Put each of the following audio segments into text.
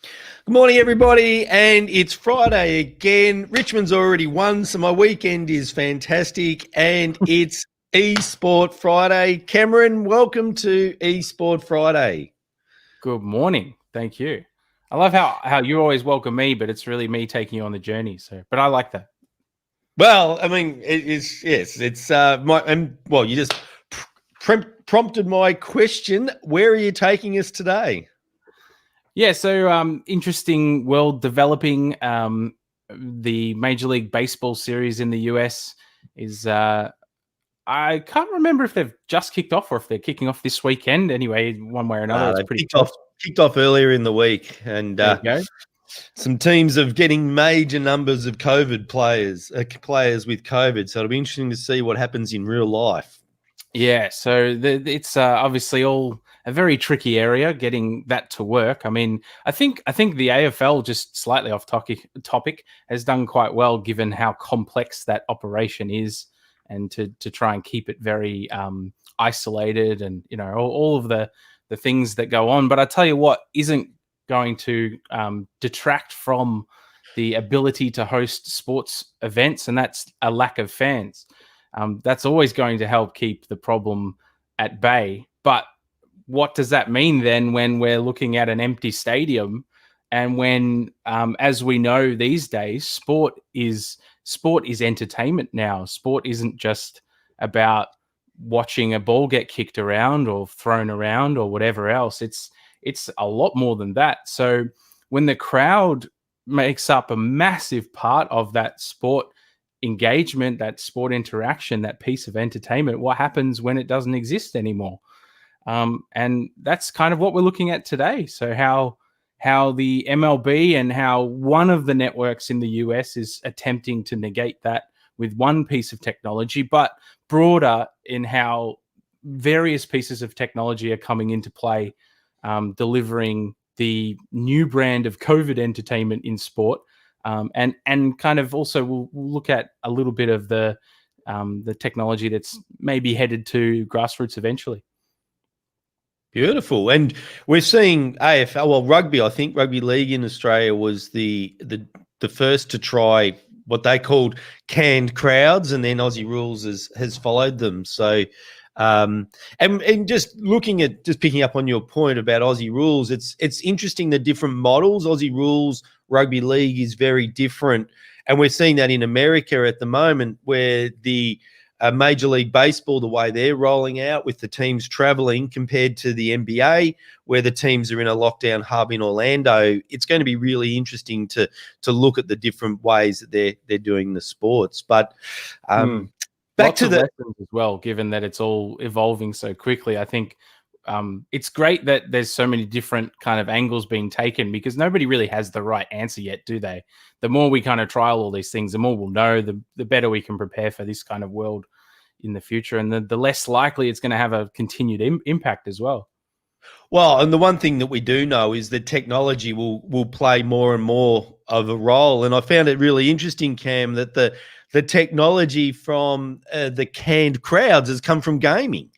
Good morning, everybody, and it's Friday again. Richmond's already won, so my weekend is fantastic, and it's Esports Friday. Cameron, welcome to Esports Friday. Good morning. Thank you. I love how you always welcome me, but it's really me taking you on the journey. But I like that. Well, I mean, you just prompted my question. Where are you taking us today? Yeah, so interesting world developing. The Major League Baseball series in the US is I can't remember if they've just kicked off or if they're kicking off this weekend. Anyway, one way or another, it's pretty close. Kicked off earlier in the week, and there you go. Some teams are getting major numbers of COVID players with COVID. So it'll be interesting to see what happens in real life. Yeah, so it's obviously all a very tricky area getting that to work. I mean, I think the AFL, just slightly off topic, has done quite well given how complex that operation is, and to try and keep it very isolated, and all of the things that go on. But I tell you what isn't going to detract from the ability to host sports events, and that's a lack of fans. That's always going to help keep the problem at bay. But what does that mean then when we're looking at an empty stadium, and when, as we know these days, sport is entertainment now. Sport isn't just about watching a ball get kicked around or thrown around or whatever else. It's a lot more than that. So when the crowd makes up a massive part of that sport engagement, that sport interaction, that piece of entertainment, what happens when it doesn't exist anymore? And that's kind of what we're looking at today. So how the MLB and how one of the networks in the US is attempting to negate that with one piece of technology, but broader in how various pieces of technology are coming into play, delivering the new brand of COVID entertainment in sport. And kind of also we'll look at a little bit of the technology that's maybe headed to grassroots eventually. Beautiful. And we're seeing AFL, well, rugby, I think rugby league in Australia was the first to try what they called canned crowds, and then Aussie Rules has followed them. So and just picking up on your point about Aussie Rules, it's interesting the different models. Aussie Rules rugby league is very different, and we're seeing that in America at the moment, where the Major League Baseball, the way they're rolling out with the teams traveling compared to the NBA, where the teams are in a lockdown hub in Orlando. It's going to be really interesting to look at the different ways that they're doing the sports. But back to the lessons as well, given that it's all evolving so quickly. I think it's great that there's so many different kind of angles being taken, because nobody really has the right answer yet, do they? The more we kind of trial all these things, the more we'll know, the better we can prepare for this kind of world in the future, and the less likely it's going to have a continued impact as well. Well, and the one thing that we do know is that technology will play more and more of a role. And I found it really interesting, Cam, that the technology from the canned crowds has come from gaming.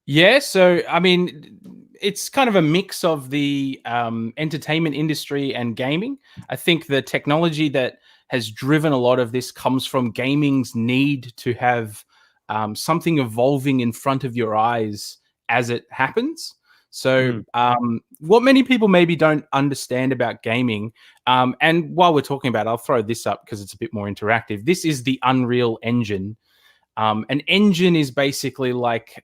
Yeah, so I mean, it's kind of a mix of the entertainment industry and gaming. I think the technology that has driven a lot of this comes from gaming's need to have something evolving in front of your eyes as it happens. So what many people maybe don't understand about gaming, and while we're talking about it, I'll throw this up because it's a bit more interactive. This is the Unreal Engine. An engine is basically like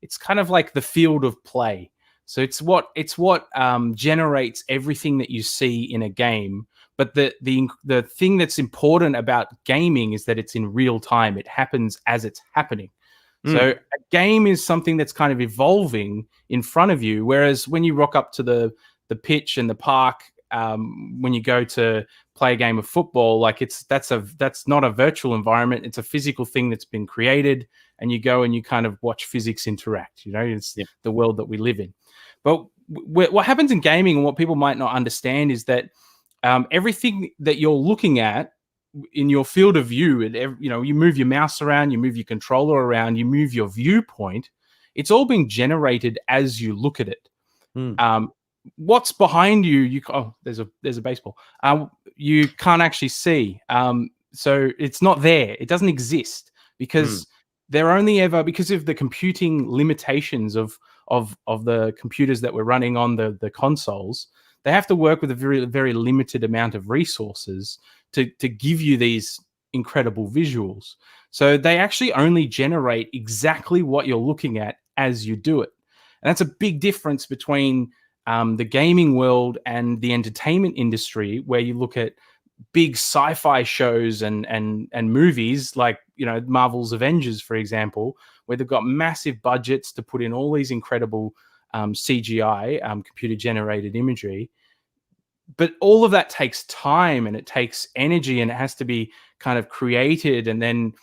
it's kind of like the field of play. So it's what generates everything that you see in a game. But the thing that's important about gaming is that it's in real time. It happens as it's happening. So a game is something that's kind of evolving in front of you. Whereas when you rock up to the pitch and the park, when you go to play a game of football, like that's not a virtual environment. It's a physical thing that's been created, and you go and you kind of watch physics interact. It's the world that we live in. But what happens in gaming, and what people might not understand, is that everything that you're looking at in your field of view, and you move your mouse around, you move your controller around, you move your viewpoint, it's all being generated as you look at it. what's behind you, there's a baseball. You can't actually see. So it's not there. It doesn't exist because they're only ever, because of the computing limitations of the computers that we're running on the consoles. They have to work with a very, very limited amount of resources to give you these incredible visuals. So they actually only generate exactly what you're looking at as you do it. And that's a big difference between the gaming world and the entertainment industry, where you look at big sci-fi shows and movies like, you know, Marvel's Avengers, for example, where they've got massive budgets to put in all these incredible CGI, computer generated imagery. But all of that takes time and it takes energy, and it has to be kind of created, and then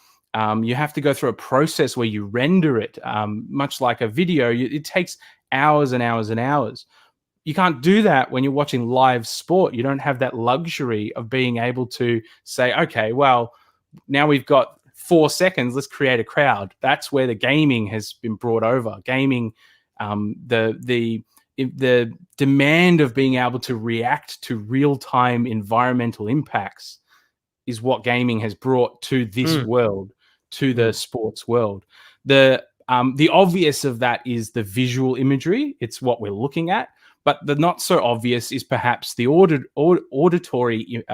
you have to go through a process where you render it, much like a video. It takes hours and hours and hours. You can't do that when you're watching live sport. You don't have that luxury of being able to say, okay, well, now we've got 4 seconds, let's create a crowd. That's where the gaming has been brought over. Gaming, the demand of being able to react to real-time environmental impacts is what gaming has brought to this world, to the sports world. The obvious of that is the visual imagery. It's what we're looking at. But the not so obvious is perhaps the auditory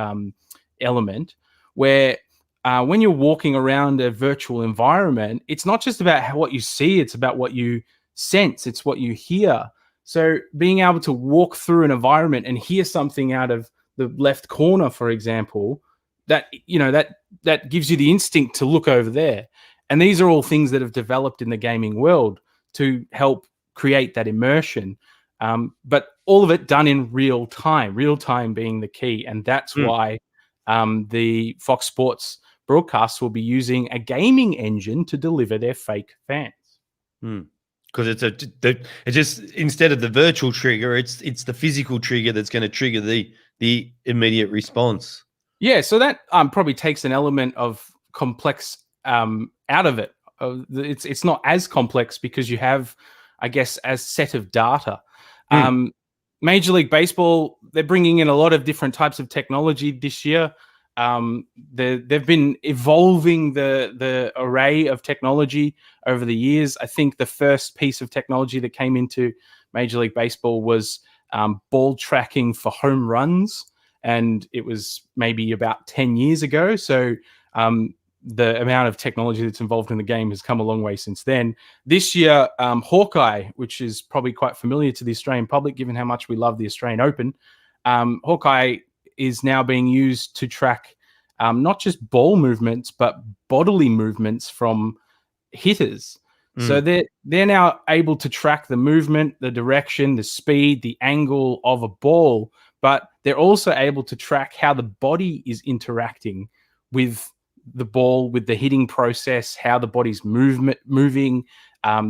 element, where when you're walking around a virtual environment, it's not just about what you see, it's about what you sense, it's what you hear. So being able to walk through an environment and hear something out of the left corner, for example, that, you know, that gives you the instinct to look over there. And these are all things that have developed in the gaming world to help create that immersion. But all of it done in real time being the key. And that's why the Fox Sports broadcasts will be using a gaming engine to deliver their fake fans. Because it's just, instead of the virtual trigger, it's the physical trigger that's going to trigger the immediate response. Yeah, so that probably takes an element of complex out of it. It's not as complex because you have, I guess, a set of data. Major League Baseball, they're bringing in a lot of different types of technology this year. They've been evolving the array of technology over the years. I think the first piece of technology that came into Major League Baseball was ball tracking for home runs, and it was maybe about 10 years ago. So the amount of technology that's involved in the game has come a long way since then. This year, Hawkeye, which is probably quite familiar to the Australian public, given how much we love the Australian Open, Hawkeye is now being used to track not just ball movements, but bodily movements from hitters. So they're now able to track the movement, the direction, the speed, the angle of a ball, but they're also able to track how the body is interacting with the ball, with the hitting process, how the body's moving.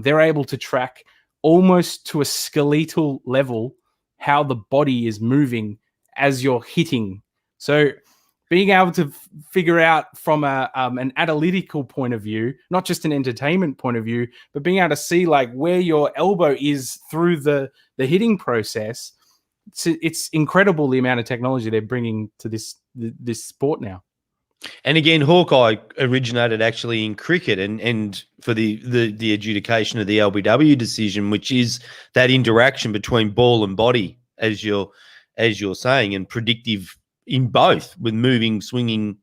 They're able to track almost to a skeletal level how the body is moving as you're hitting. So being able to figure out from an analytical point of view, not just an entertainment point of view, but being able to see like where your elbow is through the hitting process, it's incredible the amount of technology they're bringing to this sport now. And again, Hawkeye originated actually in cricket, and for the adjudication of the LBW decision, which is that interaction between ball and body, as you're saying, and predictive in both with moving, swinging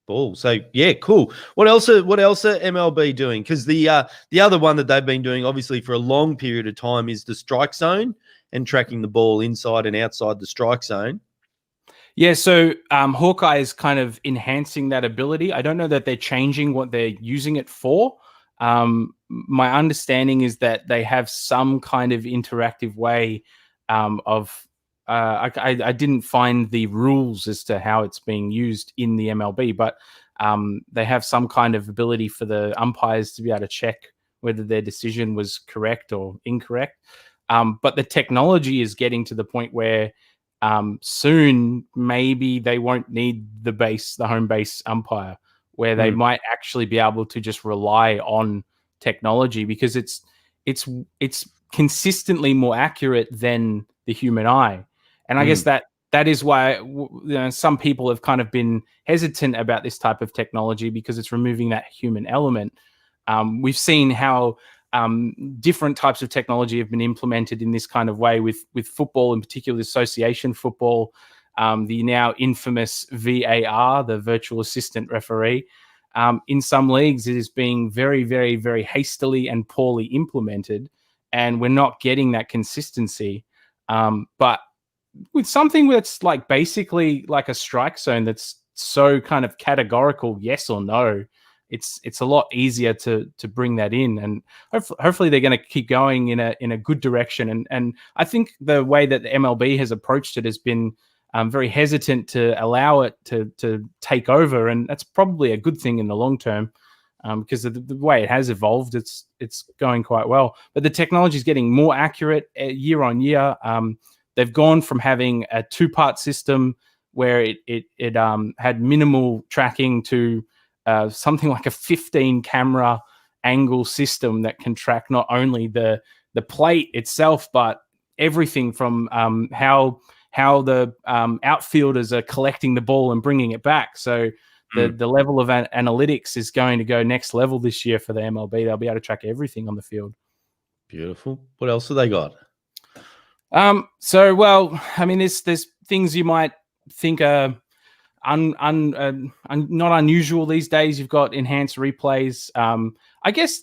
ball. So yeah, cool. What else are MLB doing? Because the other one that they've been doing, obviously for a long period of time, is the strike zone and tracking the ball inside and outside the strike zone. Yeah, so Hawkeye is kind of enhancing that ability. I don't know that they're changing what they're using it for. My understanding is that they have some kind of interactive way of. I didn't find the rules as to how it's being used in the MLB, but they have some kind of ability for the umpires to be able to check whether their decision was correct or incorrect. But the technology is getting to the point where soon maybe they won't need the home base umpire, where they might actually be able to just rely on technology, because it's consistently more accurate than the human eye. And I guess that is why some people have kind of been hesitant about this type of technology, because it's removing that human element. We've seen how different types of technology have been implemented in this kind of way with football, in particular association football, the now infamous VAR, the virtual assistant referee. In some leagues, it is being very, very, very hastily and poorly implemented, and we're not getting that consistency. But with something that's like basically like a strike zone that's so kind of categorical, yes or no, it's a lot easier to bring that in, and hopefully they're going to keep going in a good direction. And I think the way that the MLB has approached it has been very hesitant to allow it to take over, and that's probably a good thing in the long term, because of the way it has evolved. It's going quite well, but the technology is getting more accurate year on year. They've gone from having a 2-part system where it had minimal tracking to something like a 15 camera angle system that can track not only the plate itself, but everything from how the outfielders are collecting the ball and bringing it back. So the level of analytics is going to go next level this year for the MLB. They'll be able to track everything on the field. Beautiful. What else have they got? So, well, I mean, there's things you might think are not unusual these days. You've got enhanced replays. I guess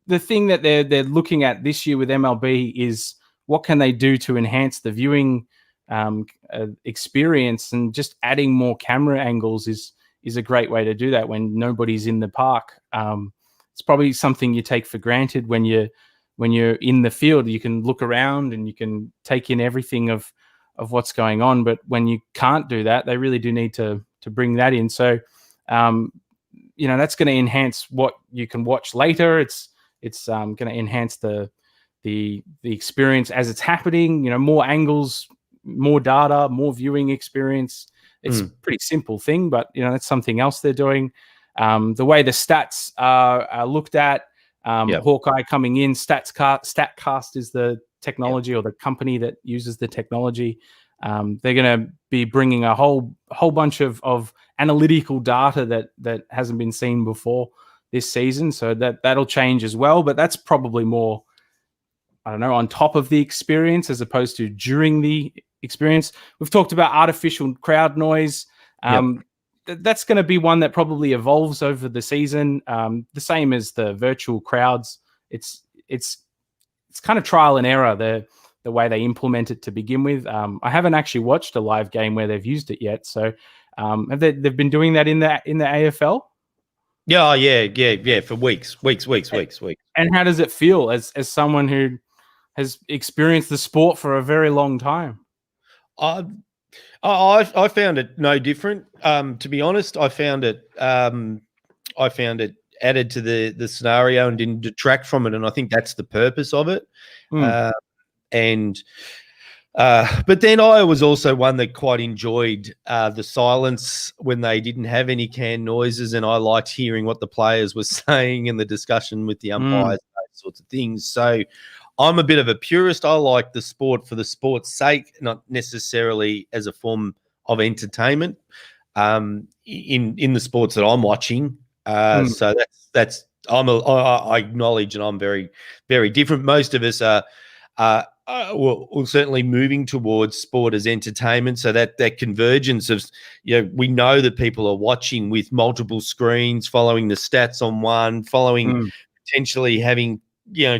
the thing that they're looking at this year with MLB is what can they do to enhance the viewing experience, and just adding more camera angles is a great way to do that when nobody's in the park. It's probably something you take for granted when you're in the field. You can look around and you can take in everything of what's going on, but when you can't do that, they really do need to bring that in. So that's going to enhance what you can watch later. It's going to enhance the experience as it's happening. More angles, more data, more viewing experience. It's a pretty simple thing, but that's something else they're doing. The way the stats are looked at, Hawkeye coming in, StatCast is the technology or the company that uses the technology. They're going to be bringing a whole bunch of analytical data that hasn't been seen before this season, so that'll change as well. But that's probably more, I don't know, on top of the experience as opposed to during the experience. We've talked about artificial crowd noise. That's going to be one that probably evolves over the season. The same as the virtual crowds. It's kind of trial and error, the way they implement it to begin with. I haven't actually watched a live game where they've used it yet. So they've been doing that in the AFL? Yeah, for weeks. And how does it feel as someone who has experienced the sport for a very long time? I found it no different. To be honest, I found it added to the scenario and didn't detract from it, and I think that's the purpose of it. But then I was also one that quite enjoyed the silence when they didn't have any canned noises, and I liked hearing what the players were saying and the discussion with the umpires, those sorts of things. So I'm a bit of a purist. I like the sport for the sport's sake, not necessarily as a form of entertainment in the sports that I'm watching. So that's I acknowledge, and I'm very, very different. Most of us are we're certainly moving towards sport as entertainment. So that convergence of, we know that people are watching with multiple screens, following the stats on one, following potentially having,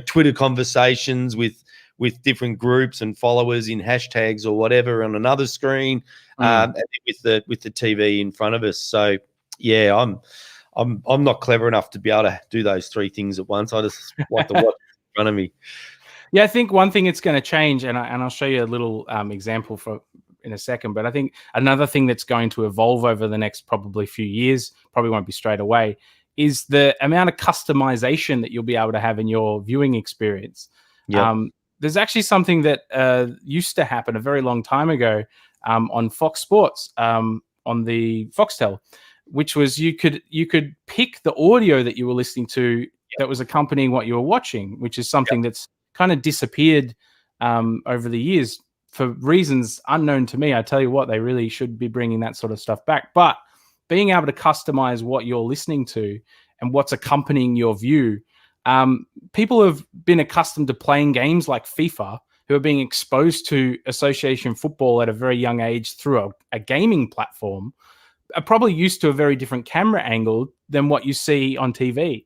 Twitter conversations with different groups and followers in hashtags or whatever on another screen, and with the TV in front of us. So yeah, I'm not clever enough to be able to do those three things at once. I just like to watch in front of me. Yeah, I think one thing it's going to change, and I'll show you a little example in a second, but I think another thing that's going to evolve over the next probably few years, probably won't be straight away, is the amount of customization that you'll be able to have in your viewing experience. There's actually something that used to happen a very long time ago on Fox Sports, on the Foxtel, which was you could pick the audio that you were listening to that was accompanying what you were watching, which is something that's kind of disappeared over the years. for reasons unknown to me, I tell you what, they really should be bringing that sort of stuff back. But being able to customize what you're listening to and what's accompanying your view, people have been accustomed to playing games like FIFA, who are being exposed to association football at a very young age through a gaming platform, are probably used to a very different camera angle than what you see on TV.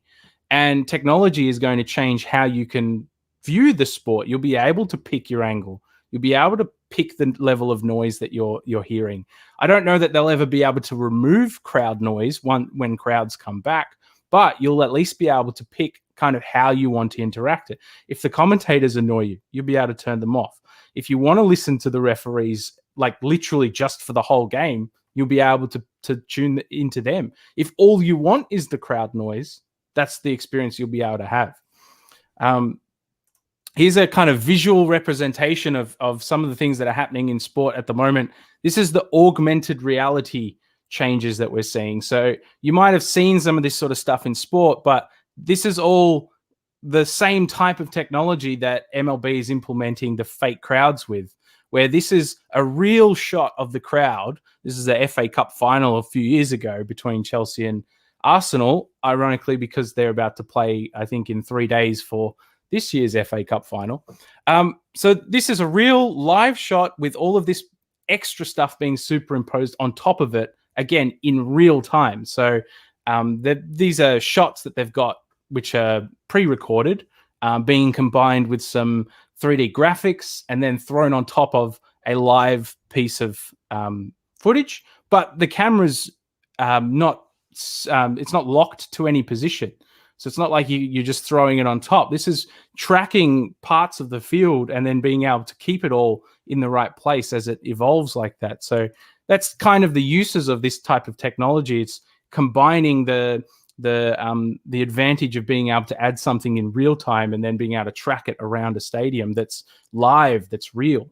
And technology is going to change how you can view the sport. You'll be able to pick your angle. You'll be able to pick the level of noise that you're hearing. I don't know that they'll ever be able to remove crowd noise when crowds come back, but you'll at least be able to pick kind of how you want to interact it. If the commentators annoy you, you'll be able to turn them off. If you want to listen to the referees, like literally just for the whole game, you'll be able to tune into them. If all you want is the crowd noise, that's the experience you'll be able to have. Here's a kind of visual representation of some of the things that are happening in sport at the moment. This is the augmented reality changes that we're seeing. So you might have seen some of this sort of stuff in sport, but this is all the same type of technology that MLB is implementing the fake crowds with, where this is a real shot of the crowd. This is the FA Cup final a few years ago between Chelsea and Arsenal, ironically, because they're about to play, I think, in 3 days for this year's FA Cup final. So this is a real live shot with all of this extra stuff being superimposed on top of it, again, in real time. So these are shots that they've got which are pre-recorded, being combined with some 3D graphics and then thrown on top of a live piece of footage. But the camera's it's not locked to any position. So it's not like you're just throwing it on top. This is tracking parts of the field and then being able to keep it all in the right place as it evolves like that. So that's kind of the uses of this type of technology. It's combining the advantage of being able to add something in real time and then being able to track it around a stadium that's live, that's real.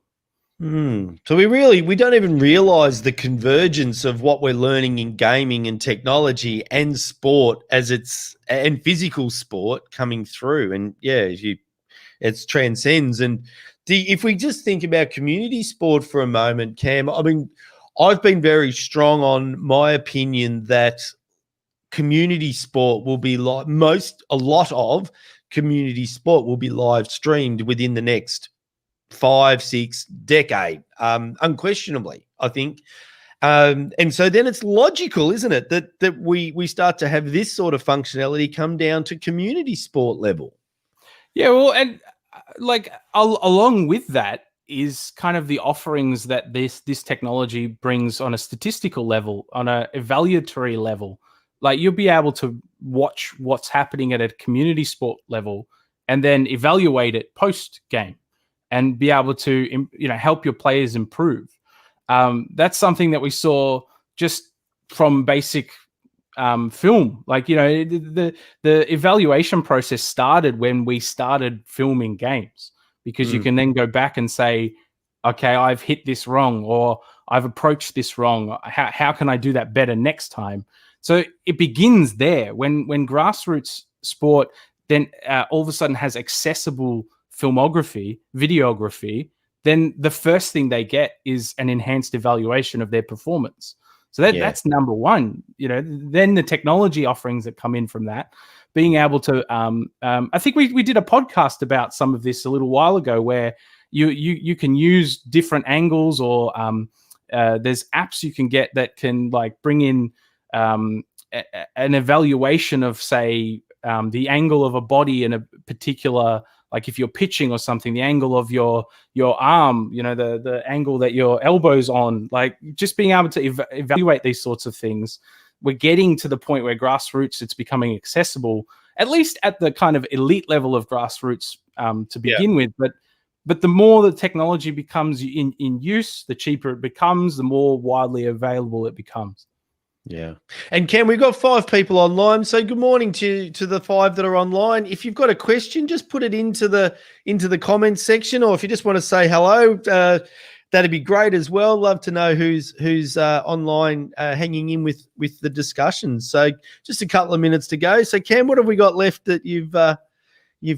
So we don't even realize the convergence of what we're learning in gaming and technology and sport and physical sport coming through. And yeah, it transcends. And if we just think about community sport for a moment, Cam, I mean, I've been very strong on my opinion that community sport will be a lot of community sport will be live streamed within the next 5-6 decade, unquestionably, I think. And so then it's logical, isn't it, that we start to have this sort of functionality come down to community sport level. Yeah, well, and along with that is kind of the offerings that this technology brings on a statistical level, on a evaluatory level. Like you'll be able to watch what's happening at a community sport level and then evaluate it post game and be able to, help your players improve. That's something that we saw just from basic film. Like, the evaluation process started when we started filming games, because you can then go back and say, okay, I've hit this wrong, or I've approached this wrong. How can I do that better next time? So it begins there when grassroots sport then all of a sudden has accessible filmography, videography. Then the first thing they get is an enhanced evaluation of their performance. So that's number one. Then the technology offerings that come in from that, being able to, I think we did a podcast about some of this a little while ago, where you can use different angles, or there's apps you can get that can bring in an evaluation of, say, the angle of a body in a particular, like if you're pitching or something, the angle of your arm, the angle that your elbow's on, like just being able to evaluate these sorts of things. We're getting to the point where grassroots, it's becoming accessible, at least at the kind of elite level of grassroots to begin with. But the more the technology becomes in use, the cheaper it becomes, the more widely available it becomes. Yeah. And Cam, we've got 5 people online. So good morning to the 5 that are online. If you've got a question, just put it into the comments section, or if you just want to say hello, that'd be great as well. Love to know who's online hanging in with the discussion. So just a couple of minutes to go. So Cam, what have we got left that you've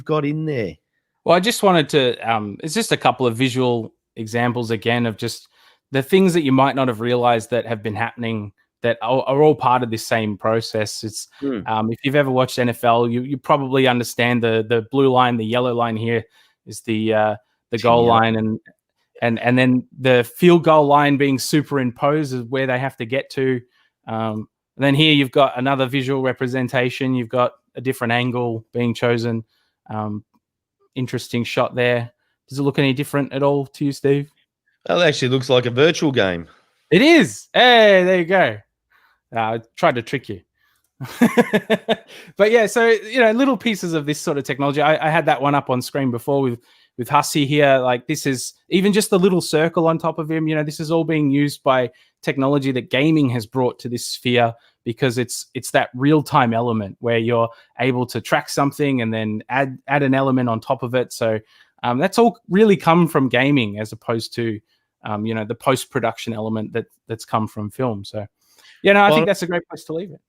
got in there? Well, I just wanted to, it's just a couple of visual examples again of just the things that you might not have realized that have been happening that are all part of this same process. It's if you've ever watched NFL, you probably understand the blue line, the yellow line here is the goal line, and then the field goal line being superimposed is where they have to get to. And then here you've got another visual representation. You've got a different angle being chosen. Interesting shot there. Does it look any different at all to you, Steve? Well, it actually looks like a virtual game. It is. Hey, there you go. I tried to trick you. But yeah, so, little pieces of this sort of technology. I had that one up on screen before with Hussey here. Like, this is even just the little circle on top of him. This is all being used by technology that gaming has brought to this sphere, because it's that real-time element where you're able to track something and then add an element on top of it. So that's all really come from gaming, as opposed to the post-production element that's come from film. So I think that's a great place to leave it.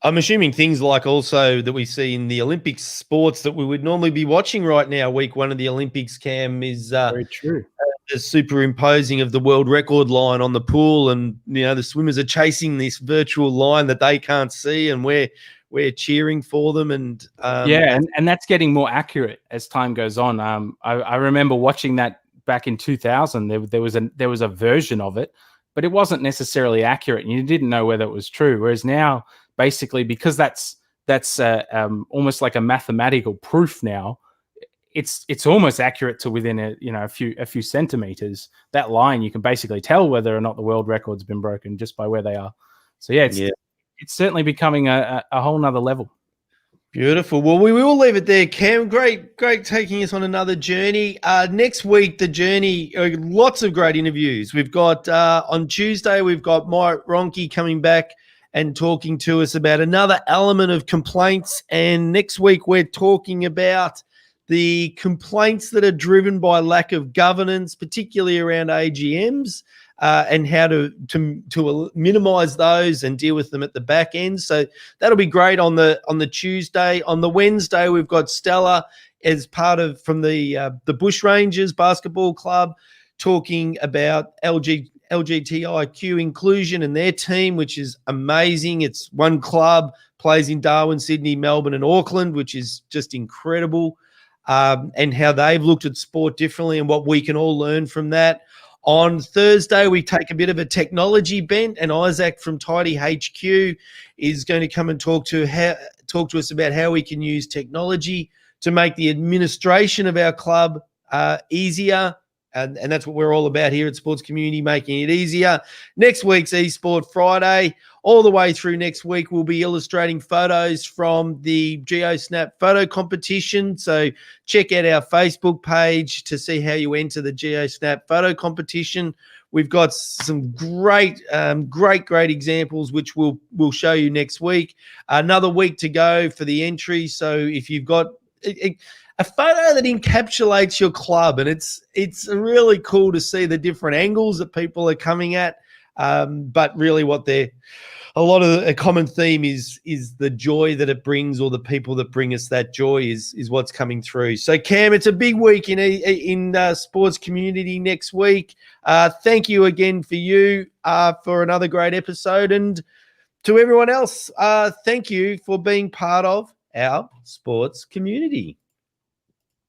I'm assuming things like also that we see in the Olympic sports that we would normally be watching right now, week 1 of the Olympics, Cam, is very true. The superimposing of the world record line on the pool, and the swimmers are chasing this virtual line that they can't see, and we're cheering for them. And and that's getting more accurate as time goes on. I remember watching that back in 2000. There was a version of it, but it wasn't necessarily accurate, and you didn't know whether it was true. Whereas now, basically, because that's almost like a mathematical proof now, it's almost accurate to within a few centimeters. That line, you can basically tell whether or not the world record's been broken just by where they are. So it's certainly becoming a whole nother level. Beautiful. Well, we will leave it there, Cam. Great taking us on another journey. Next week, the journey, lots of great interviews. We've got on Tuesday, we've got Mike Ronke coming back and talking to us about another element of complaints. And next week, we're talking about the complaints that are driven by lack of governance, particularly around AGMs, and how to minimize those and deal with them at the back end. So that'll be great on the Tuesday. On the Wednesday, we've got Stella as from the Bushrangers Basketball Club, talking about LGBTIQ inclusion and their team, which is amazing. It's one club, plays in Darwin, Sydney, Melbourne, and Auckland, which is just incredible. And how they've looked at sport differently and what we can all learn from that. On Thursday, we take a bit of a technology bent, and Isaac from Tidy HQ is going to come and talk to us about how we can use technology to make the administration of our club easier. And that's what we're all about here at Sports Community, making it easier. Next week's Esports Friday. All the way through next week, we'll be illustrating photos from the GeoSnap photo competition. So check out our Facebook page to see how you enter the GeoSnap photo competition. We've got some great examples, which we'll show you next week. Another week to go for the entry. So if you've got a photo that encapsulates your club, and it's really cool to see the different angles that people are coming at. But really a lot of a common theme is the joy that it brings, or the people that bring us that joy is what's coming through. So Cam, it's a big week in Sports Community next week. Thank you again for another great episode. And to everyone else, thank you for being part of our Sports Community.